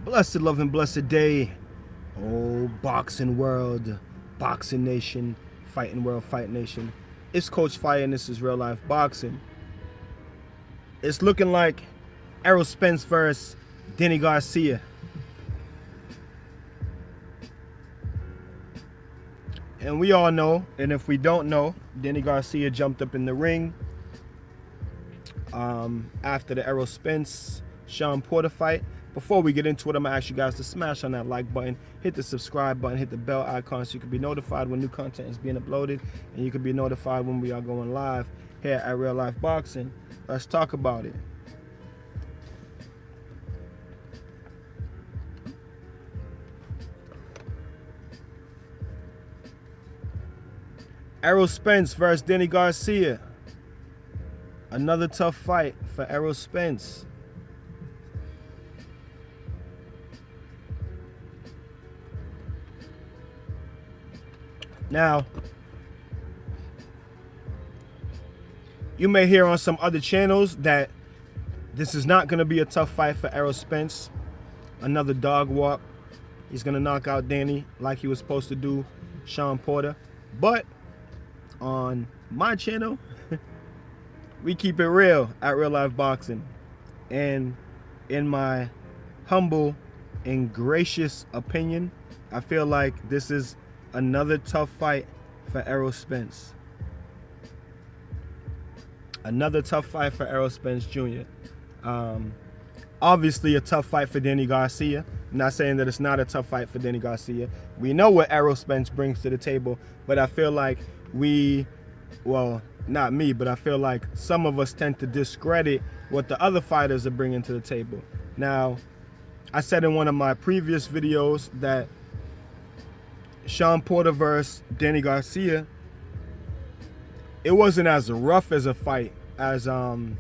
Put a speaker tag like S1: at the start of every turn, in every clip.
S1: Blessed love and blessed day. Oh, boxing world, boxing nation, fighting world, fight nation. It's Coach Fire and this is real life boxing. It's looking like ERROL SPENCE versus Denny Garcia. And we all know, and if we don't know, Denny Garcia jumped up in the ring after the ERROL SPENCE Sean Porter fight. Before we get into it, I'm gonna ask you guys to smash on that like button, hit the subscribe button, hit the bell icon so you can be notified when new content is being uploaded, and you can be notified when we are going live here at Real Life Boxing. Let's talk about it. ERROL SPENCE versus Denny Garcia. Another tough fight for ERROL SPENCE. Now, you may hear on some other channels that this is not going to be a tough fight for ERROL SPENCE. Another dog walk. He's going to knock out Danny like he was supposed to do Sean Porter. But on my channel, we keep it real at Real Life Boxing. And in my humble and gracious opinion, I feel like this is another tough fight for ERROL SPENCE. Another tough fight for ERROL SPENCE Jr. Obviously a tough fight for Denny Garcia. I'm not saying that it's not a tough fight for Denny Garcia. We know what ERROL SPENCE brings to the table, but I feel like well, not me, but I feel like some of us tend to discredit what the other fighters are bringing to the table. Now, I said in one of my previous videos that Sean Porter versus Denny Garcia, it wasn't as rough as a fight as ERROL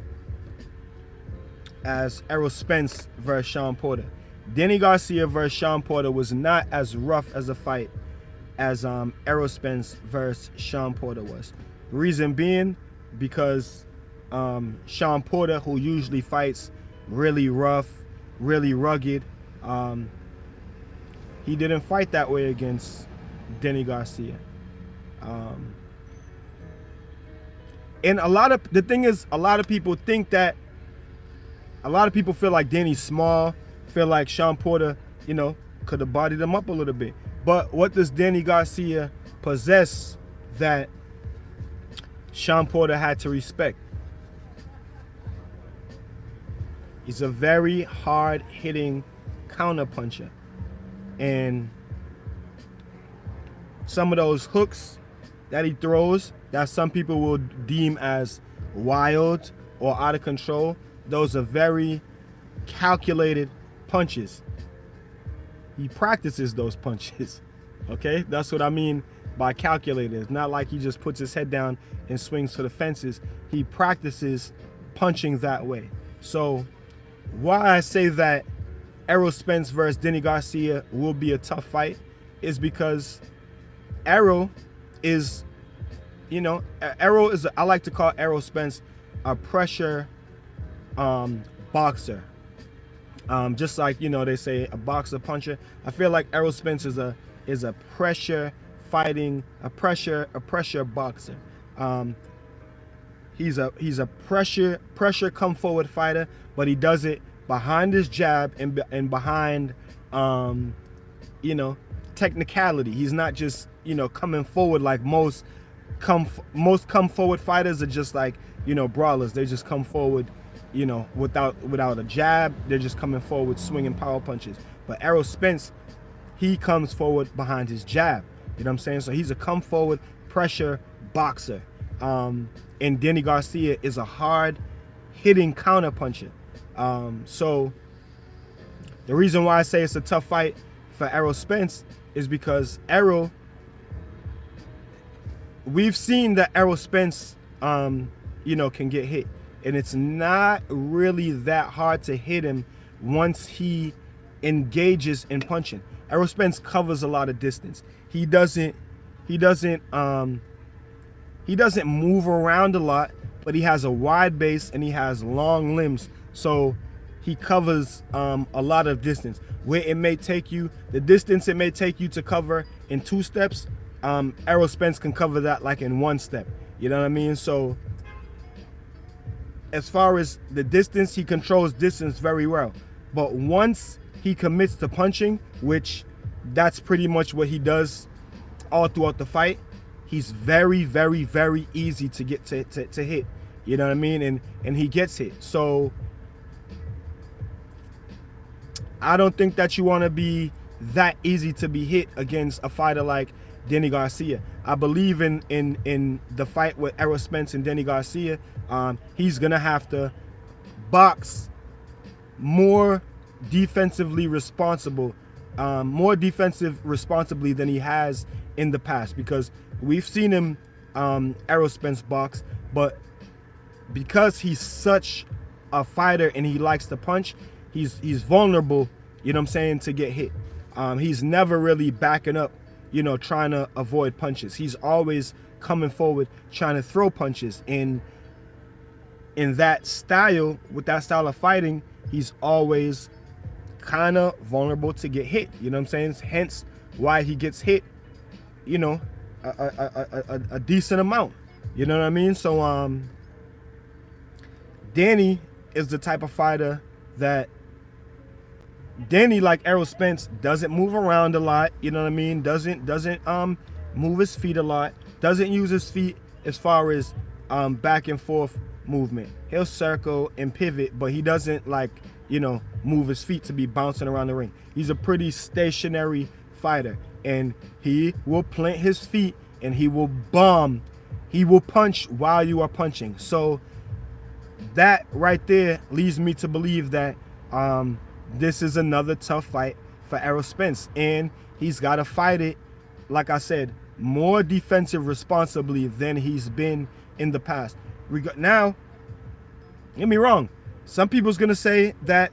S1: SPENCE versus Sean Porter. Denny Garcia versus Sean Porter was not as rough as a fight as ERROL SPENCE versus Sean Porter was. Reason being, because Sean Porter, who usually fights really rough, really rugged, he didn't fight that way against Denny Garcia. And the thing is, a lot of people think that, a lot of people feel like Denny's small, feel like Sean Porter, you know, could have bodied him up a little bit. But what does Denny Garcia possess that Sean Porter had to respect? He's a very hard-hitting counterpuncher. And some of those hooks that he throws that some people will deem as wild or out of control, those are very calculated punches. He practices those punches, okay? That's what I mean by calculated. It's not like he just puts his head down and swings for the fences. He practices punching that way. So why I say that ERROL SPENCE versus Denny Garcia will be a tough fight is because ERROL is, you know, ERROL is, I like to call ERROL SPENCE a pressure boxer. Just like, you know, they say a boxer puncher. I feel like ERROL SPENCE is a pressure fighting, a pressure boxer. He's a pressure come forward fighter, but he does it behind his jab and behind you know, technicality. He's not just, you know, coming forward like most come forward fighters are just like, you know, brawlers. They just come forward, you know, without a jab. They're just coming forward swinging power punches. But ERROL SPENCE, he comes forward behind his jab. You know what I'm saying? So he's a come forward pressure boxer. And Denny Garcia is a hard hitting counter puncher. So the reason why I say it's a tough fight for ERROL SPENCE is because ERROL, we've seen that ERROL SPENCE, you know, can get hit. And it's not really that hard to hit him once he engages in punching. ERROL SPENCE covers a lot of distance. He doesn't move around a lot, but he has a wide base and he has long limbs. So he covers a lot of distance. Where it may take you, the distance it may take you to cover in 2 steps, Errol Spence can cover that like in 1 step. You know what I mean? So as far as the distance, he controls distance very well. But once he commits to punching, which that's pretty much what he does all throughout the fight, he's very, very, very easy to get to hit. You know what I mean? And he gets hit. So I don't think that you want to be that easy to be hit against a fighter like Danny Garcia. I believe in the fight with Errol Spence and Danny Garcia. He's gonna have to box more defensively responsible, more defensive responsibly than he has in the past, because we've seen him Errol Spence box, but because he's such a fighter and he likes to punch, he's vulnerable, you know what I'm saying, to get hit. He's never really backing up, you know, trying to avoid punches. He's always coming forward trying to throw punches. In that style, with that style of fighting, he's always kind of vulnerable to get hit. You know what I'm saying? Hence why he gets hit, you know, a decent amount. You know what I mean? So Danny is the type of fighter that Danny, like Errol Spence, doesn't move around a lot. You know what I mean? Doesn't move his feet a lot. Doesn't use his feet as far as back and forth movement. He'll circle and pivot, but he doesn't, like, you know, move his feet to be bouncing around the ring. He's a pretty stationary fighter, and he will plant his feet and he will bomb. He will punch while you are punching. So that right there leads me to believe that this is another tough fight for Errol Spence, and he's got to fight it, like I said, more defensive responsibly than he's been in the past. Now, get me wrong, some people's gonna say that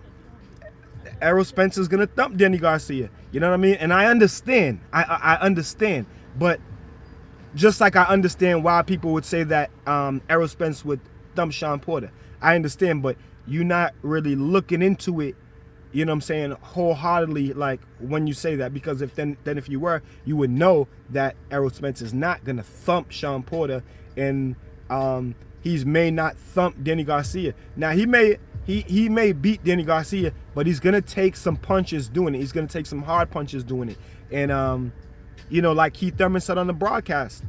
S1: Errol Spence is gonna thump Danny Garcia. You know what I mean? And I understand. I understand. But just like I understand why people would say that Errol Spence would thump Shawn Porter, I understand. But you're not really looking into it, you know what I'm saying, wholeheartedly, like when you say that, because if if you were, you would know that Errol Spence is not gonna thump Shawn Porter, and he may not thump Danny Garcia. Now he may beat Danny Garcia, but he's gonna take some punches doing it. He's gonna take some hard punches doing it. And you know, like Keith Thurman said on the broadcast,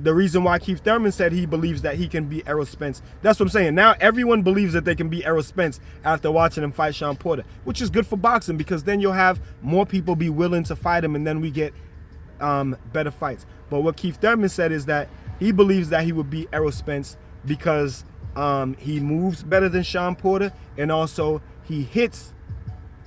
S1: the reason why Keith Thurman said he believes that he can beat Errol Spence, that's what I'm saying. Now everyone believes that they can beat Errol Spence after watching him fight Shawn Porter, which is good for boxing, because then you'll have more people be willing to fight him, and then we get better fights. But what Keith Thurman said is that he believes that he would beat Errol Spence because he moves better than Shawn Porter, and also he hits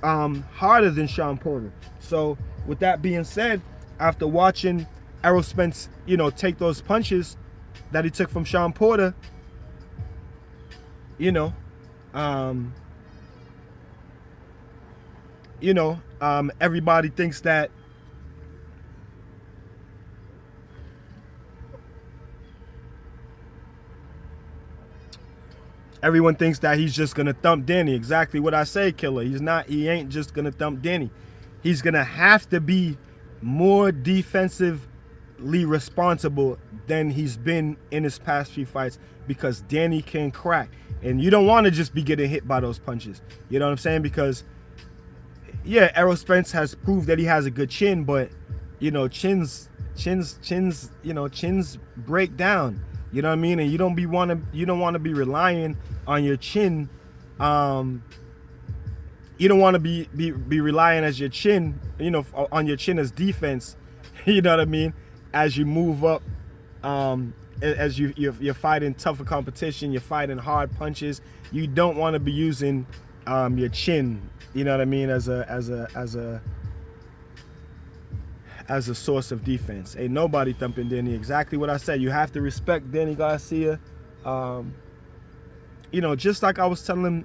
S1: harder than Shawn Porter. So with that being said, after watching Errol Spence, you know, take those punches that he took from Shawn Porter, you know, everybody thinks that everyone thinks that he's just gonna thump Danny. Exactly what I say, Killer. He's not. He ain't just gonna thump Danny. He's gonna have to be more defensively responsible than he's been in his past few fights, because Danny can crack, and you don't want to just be getting hit by those punches. You know what I'm saying? Because yeah, Errol Spence has proved that he has a good chin, but you know, chins break down. You know what I mean? And you don't want to be relying on your chin. You don't want to be relying as your chin, you know, on your chin as defense. You know what I mean? As you move up, as you're fighting tougher competition, you're fighting hard punches. You don't want to be using your chin, you know what I mean, as a source of defense. Ain't nobody thumping Danny. Exactly what I said. You have to respect Danny Garcia. You know, just like I was telling him,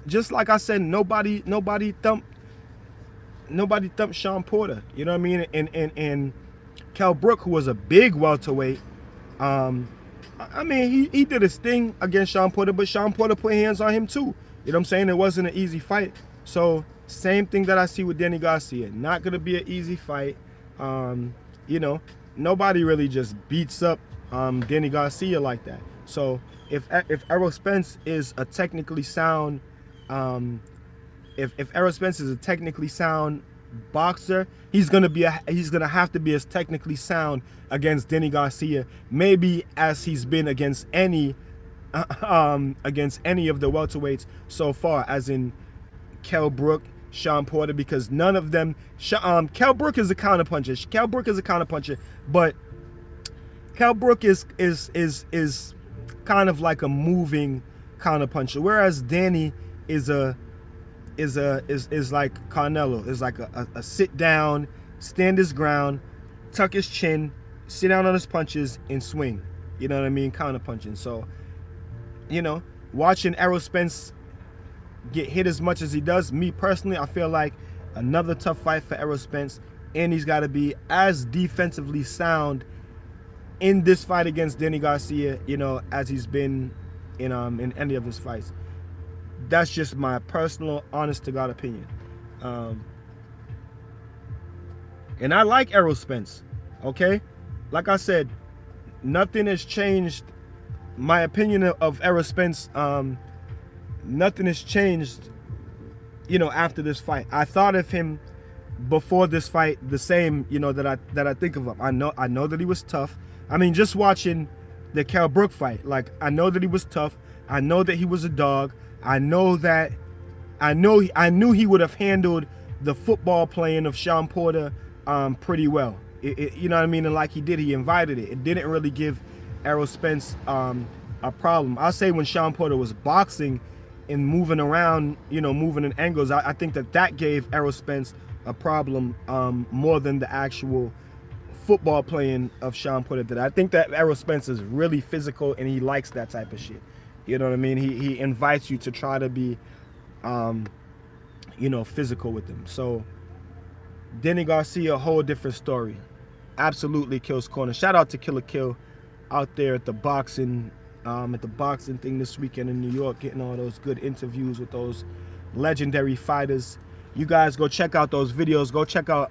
S1: just like I said, nobody thumped Shawn Porter. You know what I mean? And Kell Brook, who was a big welterweight, I mean, he did his thing against Sean Porter, but Sean Porter put hands on him too. You know what I'm saying? It wasn't an easy fight. So same thing that I see with Danny Garcia. Not gonna be an easy fight. You know, nobody really just beats up Danny Garcia like that. So if Errol Spence is a technically sound, if Errol Spence is a technically sound boxer, he's gonna have to be as technically sound against Danny Garcia, maybe as he's been against any of the welterweights so far, as in Kell Brook, Sean Porter, because none of them. Kell Brook is a counterpuncher. Kell Brook is a counterpuncher, but Kell Brook is kind of like a moving counterpuncher, whereas Danny is like Canelo, is like a sit down, stand his ground, tuck his chin, sit down on his punches and swing. You know what I mean? Counterpunching. So, you know, watching Errol Spence get hit as much as he does, me personally, I feel like another tough fight for Errol Spence, and he's got to be as defensively sound in this fight against Danny Garcia, you know, as he's been in any of his fights. That's just my personal, honest to God opinion. And I like Errol Spence, okay? Like I said, nothing has changed. My opinion of Errol Spence, nothing has changed, you know, after this fight. I thought of him before this fight the same, you know, that I think of him. I know that he was tough. I mean, just watching the Kell Brook fight, like, I know that he was tough. I know that he was a dog. I knew he would have handled the football playing of Sean Porter pretty well. You know what I mean? And like he did, he invited it. It didn't really give Errol Spence a problem. I'll say when Sean Porter was boxing and moving around, you know, moving in angles, I think that gave Errol Spence a problem more than the actual football playing of Sean Porter did. I think that Errol Spence is really physical and he likes that type of shit. You know what I mean? He invites you to try to be, you know, physical with him. So Danny Garcia, a whole different story. Absolutely kills corner. Shout out to Killer Kill out there at the boxing thing this weekend in New York, getting all those good interviews with those legendary fighters. You guys go check out those videos. Go check out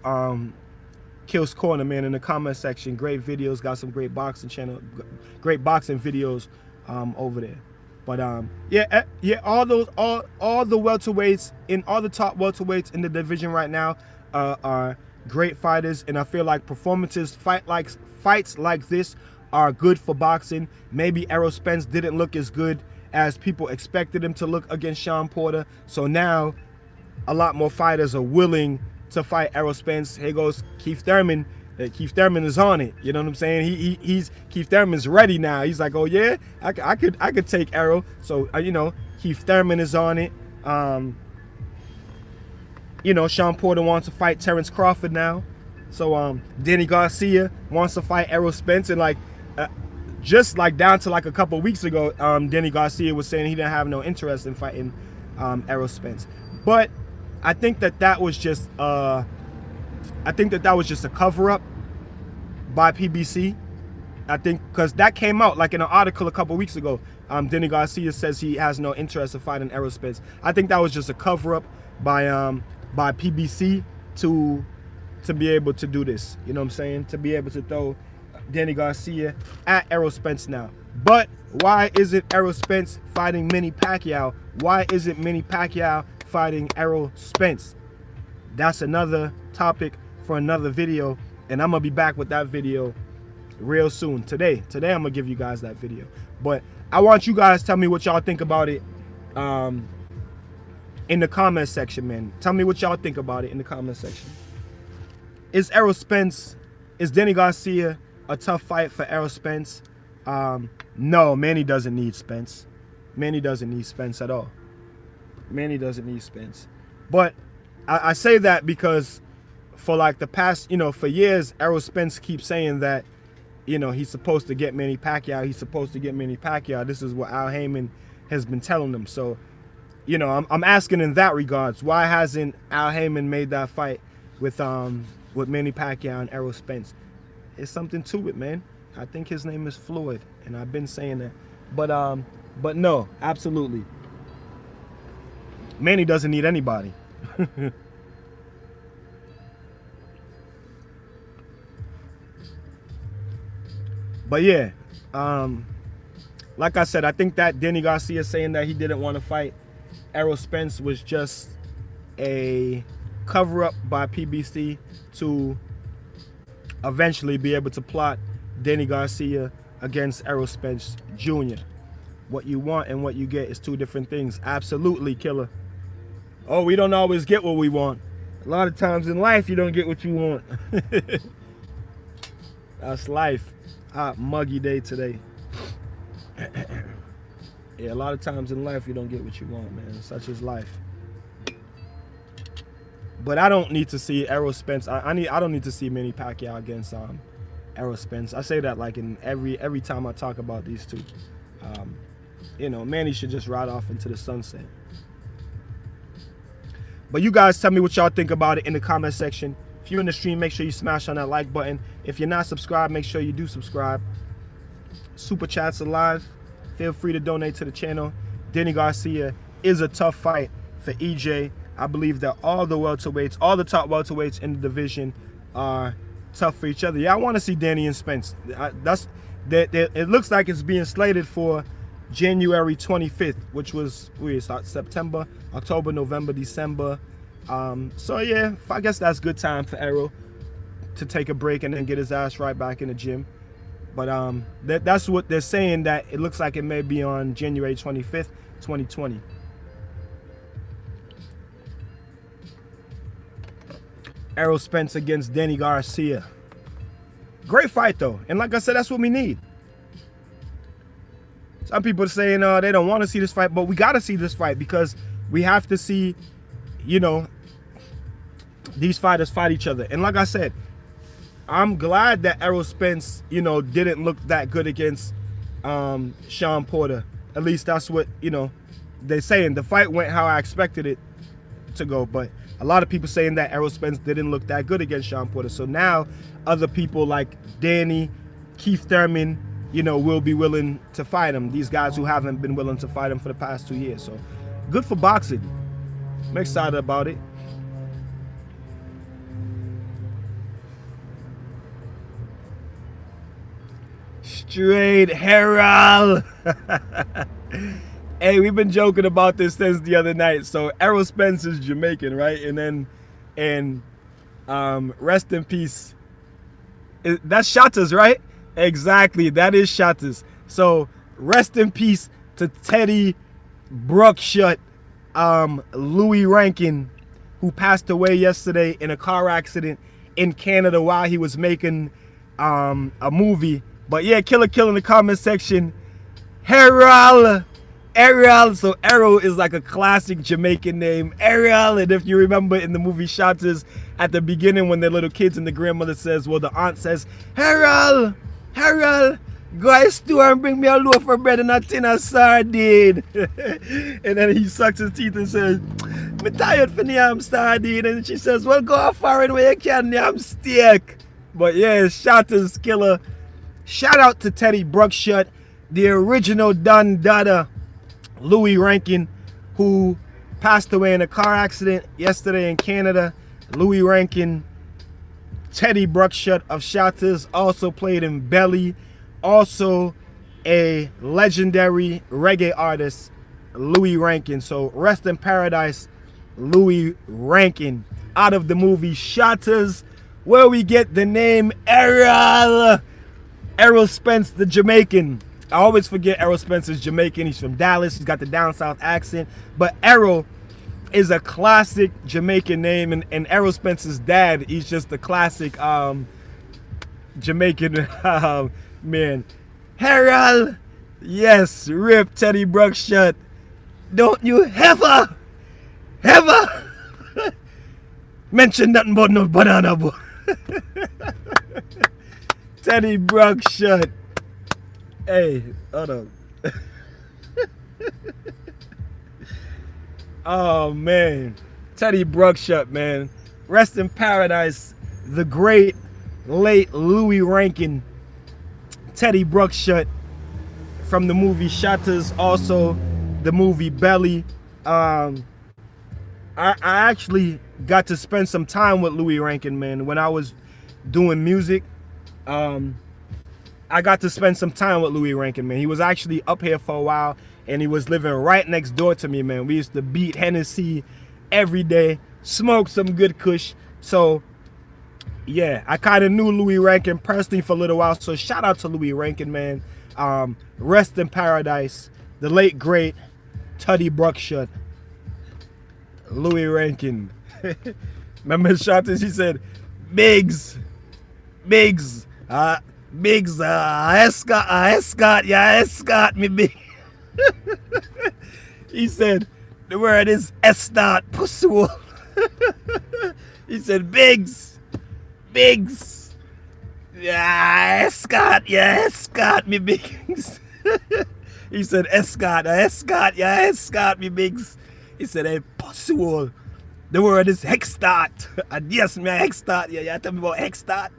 S1: Kill's Corner, man, in the comment section. Great videos. Got some great boxing great boxing videos over there. But yeah, all the welterweights, in all the top welterweights in the division right now are great fighters, and I feel like fights like this are good for boxing. Maybe Errol Spence didn't look as good as people expected him to look against Sean Porter, so now a lot more fighters are willing to fight Errol Spence. Here goes Keith Thurman. Keith Thurman is on it. You know what I'm saying? He's Keith Thurman's ready now. He's like, oh yeah, I could take Errol. So you know, Keith Thurman is on it. You know, Sean Porter wants to fight Terrence Crawford now. So Danny Garcia wants to fight Errol Spence, and like just like down to like a couple weeks ago, Danny Garcia was saying he didn't have no interest in fighting Errol Spence. But I think that was just a cover-up by PBC. I think because that came out like in an article a couple weeks ago. Danny Garcia says he has no interest in fighting Errol Spence. I think that was just a cover-up by PBC to be able to do this. You know what I'm saying? To be able to throw Danny Garcia at Errol Spence now. But why isn't Errol Spence fighting Manny Pacquiao? Why isn't Manny Pacquiao fighting Errol Spence? That's another topic for another video, and I'm gonna be back with that video real soon. Today I'm gonna give you guys that video. But I want you guys to tell me what y'all think about it in the comment section, man. Tell me what y'all think about it in the comment section. Is Danny Garcia a tough fight for Errol Spence? No, Manny doesn't need Spence. Manny doesn't need Spence at all. Manny doesn't need Spence. But I say that because for like the past, you know, for years, Errol Spence keeps saying that, you know, he's supposed to get Manny Pacquiao. He's supposed to get Manny Pacquiao. This is what Al Heyman has been telling him. So, you know, I'm asking in that regards, why hasn't Al Heyman made that fight with Manny Pacquiao and Errol Spence? It's something to it, man. I think his name is Floyd, and I've been saying that. But no, absolutely. Manny doesn't need anybody. But yeah, like I said, I think that Danny Garcia saying that he didn't want to fight Errol Spence was just a cover-up by PBC to eventually be able to plot Danny Garcia against Errol Spence Jr. What you want and what you get is two different things. Absolutely, killer. Oh, we don't always get what we want. A lot of times in life, you don't get what you want. That's life. Hot, muggy day today. Yeah, a lot of times in life, you don't get what you want, man. Such is life. But I don't need to see Errol Spence. I don't need to see Manny Pacquiao against Errol Spence. I say that like in every time I talk about these two. You know, Manny should just ride off into the sunset. But you guys tell me what y'all think about it in the comment section. If you're in the stream, make sure you smash on that like button. If you're not subscribed, make sure you do subscribe. Super chats are live. Feel free to donate to the channel. Danny Garcia is a tough fight for EJ. I believe that all the welterweights, all the top welterweights in the division are tough for each other. Yeah, I want to see Danny and Spence. It looks like it's being slated for January 25th, which was September, October, November, December. So yeah, I guess that's good time for Errol to take a break and then get his ass right back in the gym. But that's what they're saying, that it looks like it may be on January 25th, 2020. Errol Spence against Danny Garcia. Great fight though, and like I said, that's what we need. Some people are saying they don't want to see this fight, but we got to see this fight because we have to see, you know, these fighters fight each other. And like I said, I'm glad that Errol Spence, you know, didn't look that good against Sean Porter. At least that's what, you know, they're saying. The fight went how I expected it to go, but a lot of people saying that Errol Spence didn't look that good against Sean Porter. So now other people like Danny, Keith Thurman, you know, will be willing to fight him. These guys who haven't been willing to fight him for the past 2 years. So good for boxing. I'm excited about it. Straight Errol. Hey, we've been joking about this since the other night. So Errol Spence is Jamaican, right? And rest in peace. That's Shatters, right? Exactly, that is Shatters. So rest in peace to Teddy Bruckshut, Louis Rankin, who passed away yesterday in a car accident in Canada while he was making a movie. But yeah, kill in the comment section. Errol. So Errol is like a classic Jamaican name. Errol. And if you remember in the movie Shatters, at the beginning when they're little kids and the grandmother says, well, the aunt says, Errol, go to store and bring me a loaf of bread and a tin of sardine. And then he sucks his teeth and says, I'm tired for yam sardine. And she says, well, go foreign where you can yam steak. But yeah, Shatters killer. Shout out to Teddy Bruckshut, the original Don Dada, Louis Rankin, who passed away in a car accident yesterday in Canada. Louis Rankin, Teddy Bruckshut of Shatters, also played in Belly. Also a legendary reggae artist, Louis Rankin. So rest in paradise, Louis Rankin. Out of the movie Shatters, where we get the name Errol. Errol Spence, the Jamaican. I always forget Errol Spence is Jamaican. He's from Dallas. He's got the down south accent. But Errol is a classic Jamaican name. And Errol Spence's dad, he's just a classic Jamaican man. Errol. Yes, rip Teddy Bruckshut. Don't you ever mention nothing but no banana boy. Teddy Bruckshut. Hey, hold on. Oh man, Teddy Bruckshut, man. Rest in paradise, the great late Louis Rankin. Teddy Bruckshut from the movie Shatters, also the movie Belly. I actually got to spend some time with Louis Rankin, man. When I was doing music, I got to spend some time with Louis Rankin, man. He was actually up here for a while, and he was living right next door to me, man. We used to beat Hennessy every day, smoke some good kush. So, yeah, I kind of knew Louis Rankin personally for a little while. So, shout out to Louis Rankin, man. Rest in paradise, the late, great Teddy Bruckshut. Louis Rankin. Remember his shot this? He said, Biggs, escort me big. He said, the word is escort, pussy wolf. He said, Biggs, escort me Biggs. He said, escort me Biggs. He said, hey, pussy wolf. The word is hexstart. And yes, me hexstart. Yeah, you tell me about hexstart.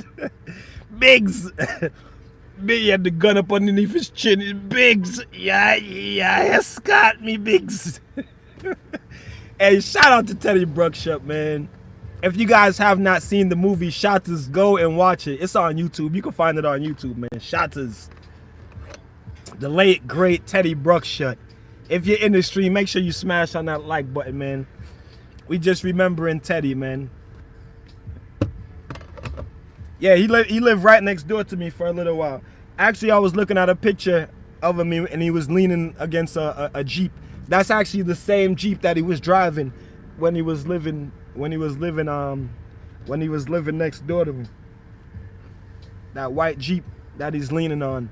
S1: Biggs. He had the gun up underneath his chin. Biggs. Yeah, escort me, Biggs. Hey, shout out to Teddy Bruckshut, man. If you guys have not seen the movie Shatters, go and watch it. It's on YouTube. You can find it on YouTube, man. Shatters. The late, great Teddy Bruckshut. If you're in the stream, make sure you smash on that like button, man. We just remembering Teddy, man. Yeah, he lived right next door to me for a little while. Actually, I was looking at a picture of him, and he was leaning against a Jeep. That's actually the same Jeep that he was driving when he was living next door to me. That white Jeep that he's leaning on.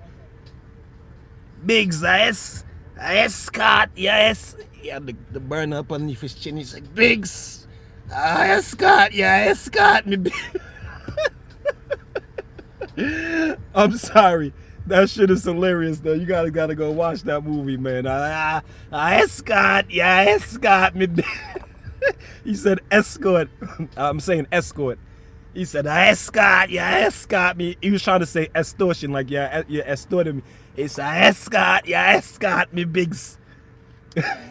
S1: Biggs, escort, yes. He had the burner up underneath his chin. He's like, Biggs, escort me. I'm sorry. That shit is hilarious, though. You gotta go watch that movie, man. Escort me. He said escort. I'm saying escort. He said, escort me. He was trying to say extortion, like, yeah, extorting me. He said, escort me, Biggs.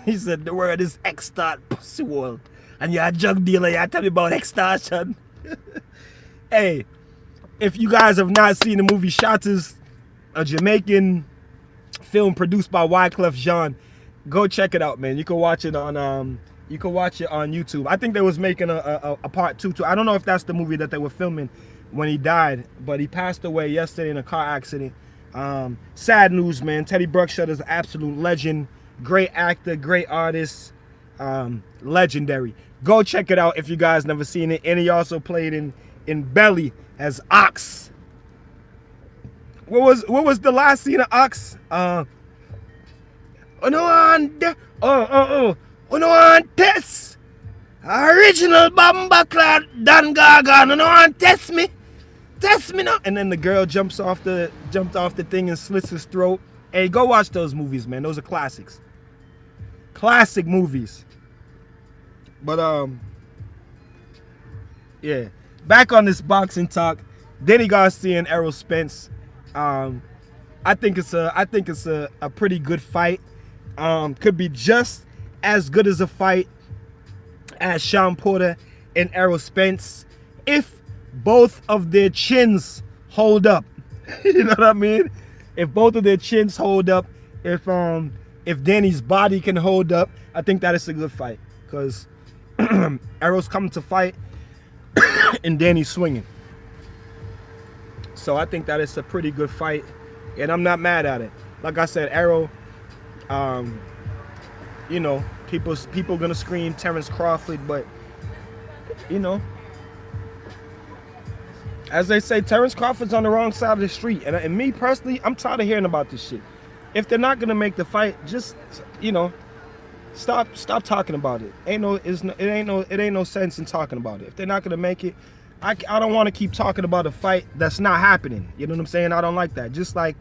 S1: He said, the word is extort, pussy wall. And you're a drug dealer, you tell me about extortion. Hey, if you guys have not seen the movie Shatters, a Jamaican film produced by Wyclef Jean, go check it out, man. You can watch it on YouTube. I think they was making a part 2 too. I don't know if that's the movie that they were filming when he died, but he passed away yesterday in a car accident. Sad news, man. Teddy Bruckshut is an absolute legend. Great actor, great artist, legendary. Go check it out if you guys never seen it. And he also played in Belly as Ox. What was the last scene of Ox? Test. Original Bamba Clad Dan Gaga. Test me now. And then the girl jumped off the thing and slits his throat. Hey, go watch those movies, man. Those are classics. Classic movies. But yeah. Back on this boxing talk. Denny Garcia and ERROL Spence. I think it's a pretty good fight. Could be just as good as a fight as Sean Porter and ERROL Spence if both of their chins hold up. You know what I mean? If both of their chins hold up, if Danny's body can hold up, I think that is a good fight. Because ERROL's coming to fight and Danny's swinging. So I think that it's a pretty good fight, and I'm not mad at it. Like I said, ERROL, you know, people gonna scream Terrence Crawford, but you know, as they say, Terrence Crawford's on the wrong side of the street, and me personally, I'm tired of hearing about this shit. If they're not gonna make the fight, just, you know, stop talking about it. It ain't no sense in talking about it. If they're not gonna make it, I don't want to keep talking about a fight that's not happening. You know what I'm saying? I don't like that. Just like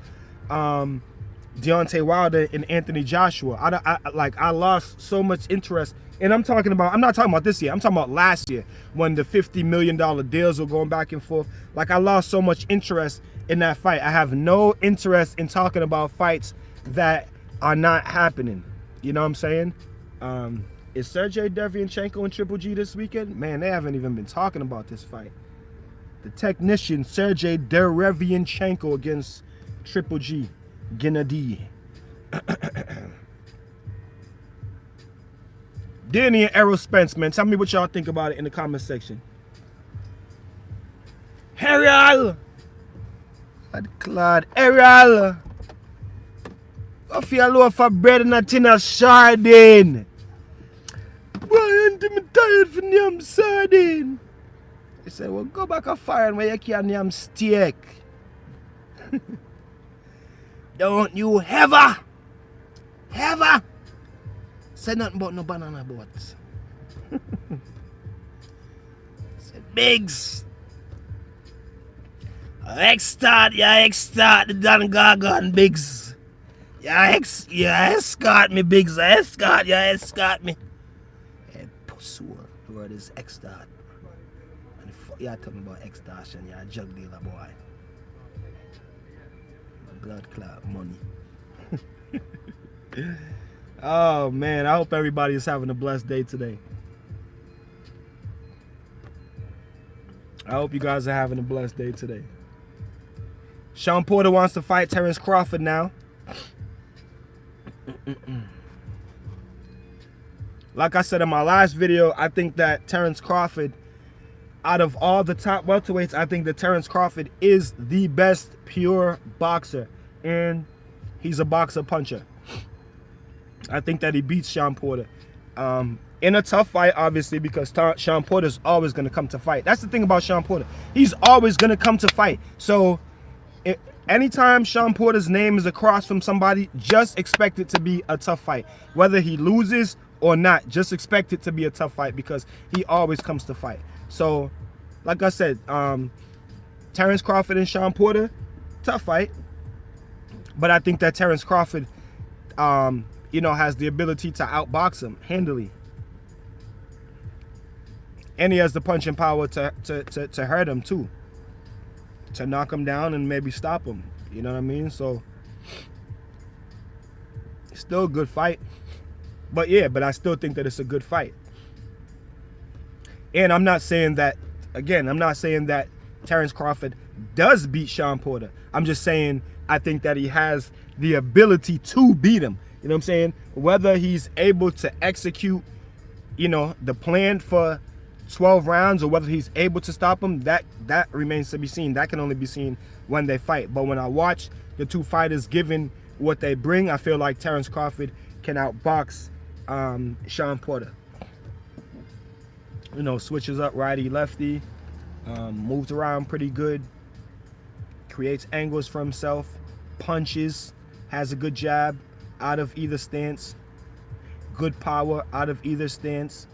S1: Deontay Wilder and Anthony Joshua. I lost so much interest. And I'm not talking about this year. I'm talking about last year when the $50 million deals were going back and forth. Like, I lost so much interest in that fight. I have no interest in talking about fights that are not happening. You know what I'm saying? Is Sergey Derevyanchenko and Triple G this weekend? Man, they haven't even been talking about this fight. The technician, Sergey Derevyanchenko against Triple G. Gennady. Danny and ERROL Spence, man. Tell me what y'all think about it in the comment section. ERROL! Claude, ERROL! Go for your loaf of bread and a tin of sardine. Boy, I'm tired from yam sardine. He said, well, go back a fire and where you can yam steak. Don't you ever say nothing about no banana boats. Said, Biggs, extort the Don Gargan, Biggs. You escort me, Biggs. You escort me. Hey, pussy, the word is extort. And the fuck you talking about extortion? You're a drug dealer, boy. Blood clot money. Oh man, I hope everybody is having a blessed day today. I hope you guys are having a blessed day today. Sean Porter wants to fight Terence Crawford now. Like I said in my last video, I think that Terence Crawford, out of all the top welterweights, I think that Terence Crawford is the best pure boxer. And he's a boxer puncher. I think that he beats Sean Porter. In a tough fight, obviously, because Sean Porter's always going to come to fight. That's the thing about Sean Porter. He's always going to come to fight. So anytime Sean Porter's name is across from somebody, just expect it to be a tough fight. Whether he loses or not, just expect it to be a tough fight because he always comes to fight. So, like I said, Terence Crawford and Sean Porter, tough fight. But I think that Terence Crawford, has the ability to outbox him handily. And he has the punching power to hurt him too. To knock him down and maybe stop him. You know what I mean? So, it's still a good fight. But yeah, I still think that it's a good fight. And I'm not saying that, again, I'm not saying that Terence Crawford does beat Sean Porter. I'm just saying I think that he has the ability to beat him. You know what I'm saying? Whether he's able to execute, the plan for 12 rounds or whether he's able to stop him, that remains to be seen. That can only be seen when they fight. But when I watch the two fighters given what they bring, I feel like Terence Crawford can outbox Sean Porter. Switches up righty, lefty, moves around pretty good, creates angles for himself, punches, has a good jab out of either stance, good power out of either stance.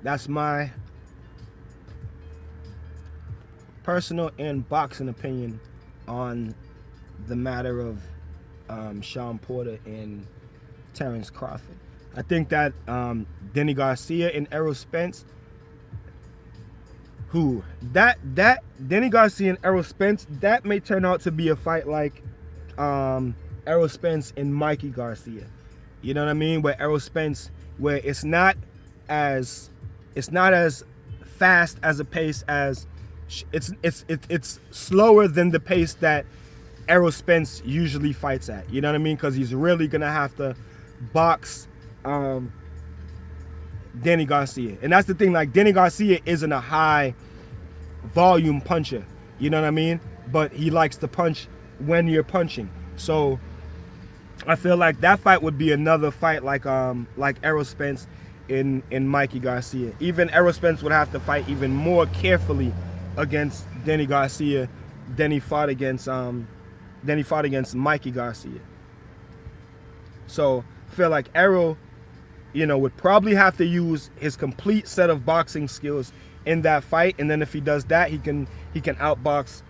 S1: That's my personal and boxing opinion on the matter of Sean Porter and Terence Crawford. I think that Denny Garcia and ERROL Spence, Denny Garcia and ERROL Spence, that may turn out to be a fight like ERROL Spence and Mikey Garcia. You know what I mean? Where ERROL Spence, where it's not as fast as a pace as it's slower than the pace that ERROL Spence usually fights at. You know what I mean? Because he's really gonna have to box Denny Garcia. And that's the thing, like, Denny Garcia isn't a high volume puncher, you know what I mean? But he likes to punch when you're punching. So I feel like that fight would be another fight like ERROL Spence in Mikey Garcia. Even ERROL Spence would have to fight even more carefully against Denny Garcia than he fought against Mikey Garcia. So I feel like ERROL would probably have to use his complete set of boxing skills in that fight, and then if he does that, he can outbox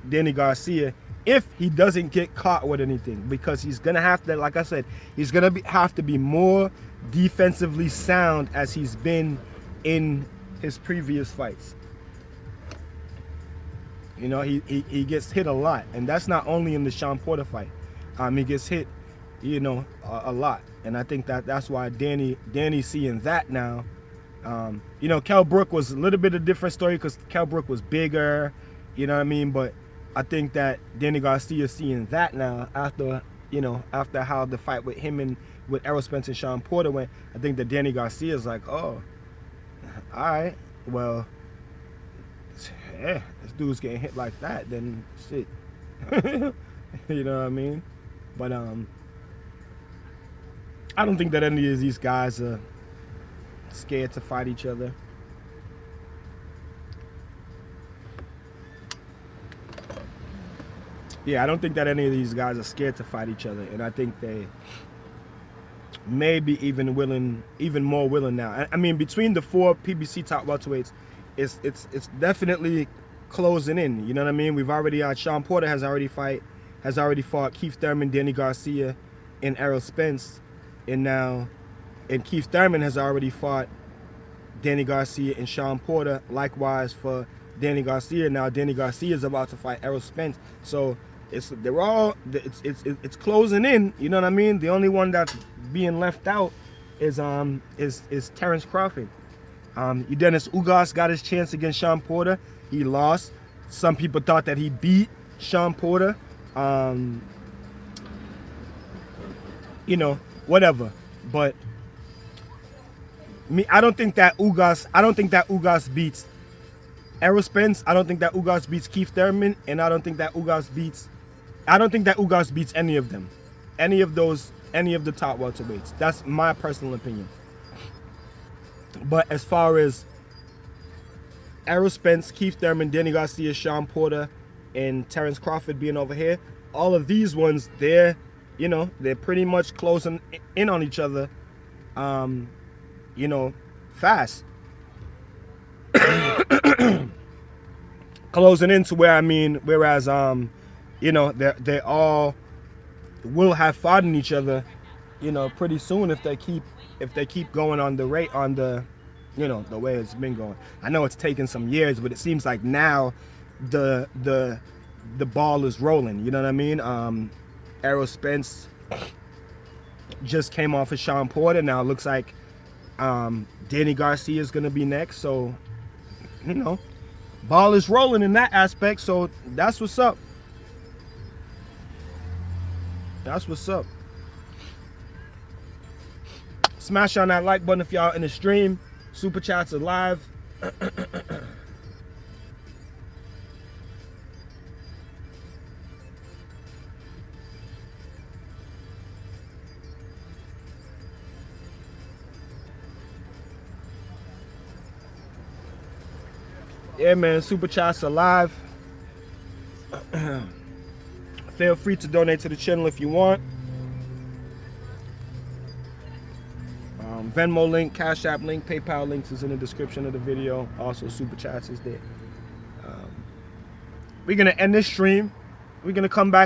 S1: Danny Garcia if he doesn't get caught with anything, because he's gonna have to, like I said, he's gonna have to be more defensively sound as he's been in his previous fights. He gets hit a lot, and that's not only in the Sean Porter fight. He gets hit, a lot, and I think that's why Danny's seeing that now. Kell Brook was a little bit of a different story because Kell Brook was bigger, you know what I mean? But I think that Danny Garcia is seeing that now after how the fight with him and with ERROL Spence and Sean Porter went. I think that Danny Garcia is like, oh, all right, well, yeah, this dude's getting hit like that, then shit. You know what I mean? But I don't think that any of these guys are scared to fight each other. Yeah, I don't think that any of these guys are scared to fight each other, and I think they may be even more willing now. I mean, between the 4 PBC top welterweights, it's definitely closing in. You know what I mean? We've already Sean Porter has already fought Keith Thurman, Danny Garcia, and ERROL Spence, and Keith Thurman has already fought Danny Garcia and Sean Porter. Likewise for Danny Garcia. Now Danny Garcia is about to fight ERROL Spence. So it's closing in. You know what I mean? The only one that's being left out is Terrence Crawford. Dennis Ugas got his chance against Sean Porter. He lost. Some people thought that he beat Sean Porter. Whatever. But I don't think that Ugas beats ERROL Spence. I don't think that Ugas beats Keith Thurman, and I don't think that Ugas beats any of them. Any of the top welterweights. That's my personal opinion. But as far as ERROL Spence, Keith Thurman, Danny Garcia, Sean Porter, and Terrence Crawford being over here, all of these ones, they're pretty much closing in on each other, fast. Closing in to whereas they all will have fought in each other, pretty soon if they keep going on the rate, on the the way it's been going. I know it's taken some years, but it seems like now the ball is rolling. You know what I mean? ERROL Spence just came off of Sean Porter. Now it looks like Danny Garcia is gonna be next. So ball is rolling in that aspect. So that's what's up. That's what's up. Smash on that like button if y'all in the stream. Super chats are live. Yeah, man, super chats are live. Feel free to donate to the channel if you want. Venmo link, Cash App link, PayPal links is in the description of the video. Also, super chats is there. We're gonna end this stream. We're gonna come back